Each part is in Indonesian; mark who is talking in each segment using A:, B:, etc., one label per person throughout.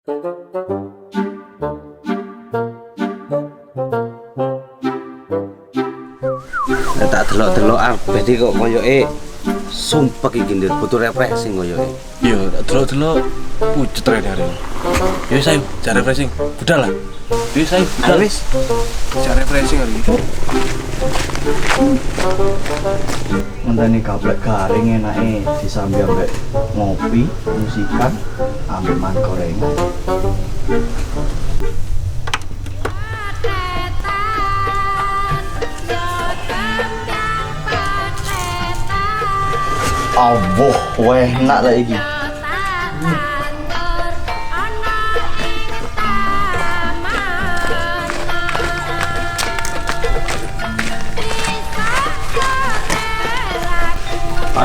A: Tak delok-delok Albert kok koyoke sumpek iki ndek butuh refreshing koyoke.
B: Iya, tak delok-delok pucet rene hari. Ya saya cari refreshing. Budal lah. Ya saya budal.
A: Wis,
B: Cari refreshing hari ini.
C: Menteni gaplek garing enake disambi ambek ngopi, musikan, ambek man gorengan. Allah, weh enak lah iki.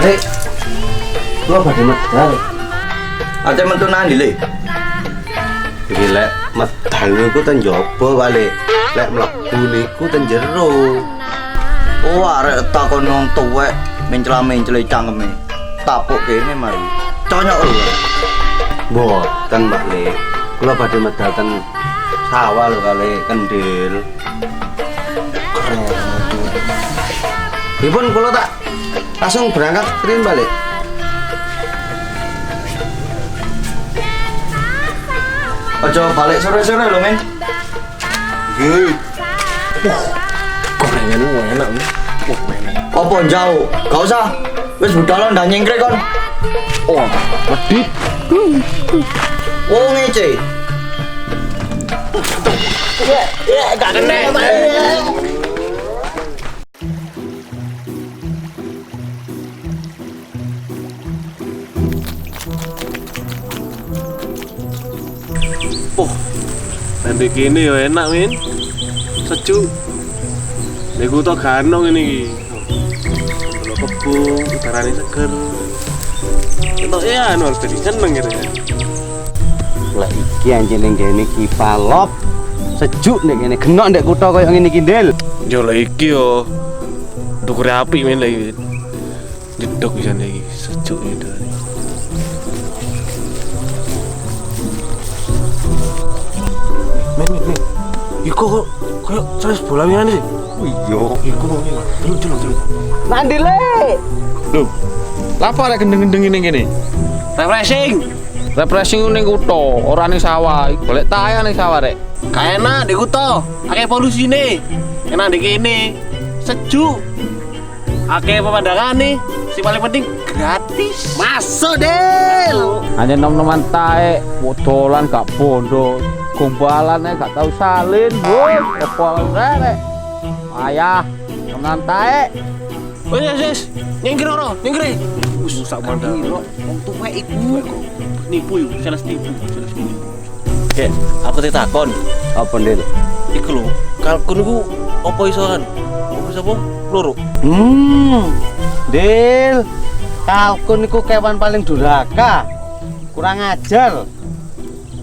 A: balik. Gua badhe medal.
C: Ate metu nandi le.
A: Iki lek medal niku ten njaba balik. Lek mlebu niku ten jero.
C: Oh, arek takon wong tuwek mencela-mencele cangkeme. Tapuk kene mari. Conyok lho.
A: Mboten, Mbak Le. Kula badhe medal ten sawah lho kali Kendil. Keren. Pripun kula tak langsung berangkat kirim balik.
C: Aja balik sore-sore lho, men.
A: Nggih.
B: Gorengan lu enak nih. Enak.
C: Apa jauh? Gak usah. Wis budalan ndak nyengkre kon.
B: Oh, medit.
C: Oh, ngece. Ya, gak kena.
B: Nanti kini ya enak min, sejuk. Nego to ganong ini. Kalau kebun, udaranya seger. Itu ya anu tadi seneng gitu ya.
A: Lah iki anjene ngene iki palop. Sejuk nek ngene genok ndek kutha koyo ngene iki, Ndil.
B: Yo lah iki yo. Dukure api men lagi. Jedok bisa lagi sejuk itu. Men. Iko kok terus bola winane sih.
A: Iya.
B: Iku celuk.
A: Nandi le.
B: Lho. Lapa arek gendeng-gendeng ngene kene?
D: Refreshing ning kutha, ora ning sawah. Golek tayang ning sawah rek.
B: Gak enak di kutha, akeh polusine. Enak di kene, sejuk. Akeh pemandangane, sing paling penting gratis.
A: Masuk, Del.
D: Hanya nom-noman taek, dolan gak bondo. Gombalane gak tau salin, woi, apa rek. Ayah, nom-noman taek.
B: Wes, nyengkir ora, nyengkir. Wis sak mandang.
A: Wong tuwek iku
B: Nipu yuk, salah nipu.
E: Kek, aku ditakon.
A: apa, Ndil?
E: Iku lho, kalkun iku apa isoan? Apa sapa? Loro.
A: Ndil. Kalkun iku kewan paling durhaka. Kurang ajar.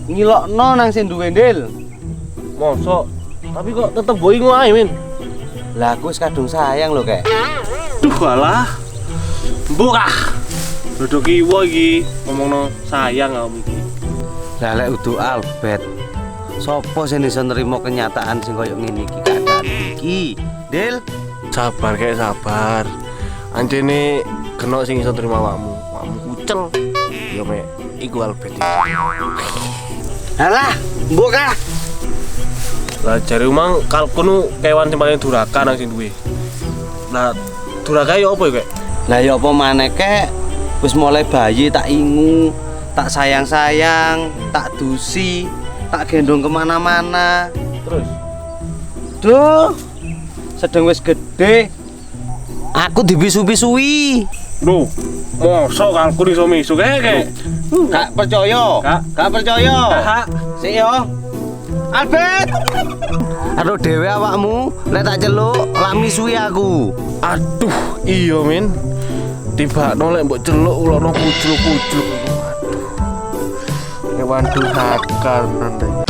A: Ngilokno nang sing duwe, Ndil.
E: Mosok. Tapi kok tetep boingo ae, Min.
A: Lah aku wis kadung sayang lho, Kek.
B: Duh alah. Mbokah. Dodok kiwa iki ngomongno sayang kamu iki.
A: Lah lek udu Albert. Sopo sing iso nrimo kenyataan sing koyo ngene iki keadaan iki? Ndil.
B: Sabar kayak sabar. Anjene kena sing iso terima awakmu. Awakmu kucel. Ya mek iku Albert iki.
A: Alah, mbok ah.
B: Lah jare umang kalkun kewan sing paling durhaka nang sing duwe. Lah durhaka ya apa ya, Kek?
A: Lah ya apa maneh, Kek? Wis mulai bayi tak ingu, tak sayang-sayang, tak dusi, tak gendong kemana-mana.
B: Terus
A: Duh, sedang wis gede. Aku dibisu-bisui.
B: lho, mosok kalkun iso misu Kek?
A: Gak percaya. Gak percaya.
B: Kak.
A: Sik yo. Albert. Aduh dhewe awakmu, lek tak celuk lak misui aku.
B: Aduh, iya Min. Tiba nolek mbok celuk ulono kucluk-kucluk. Aduh. Kewan durhaka nanti.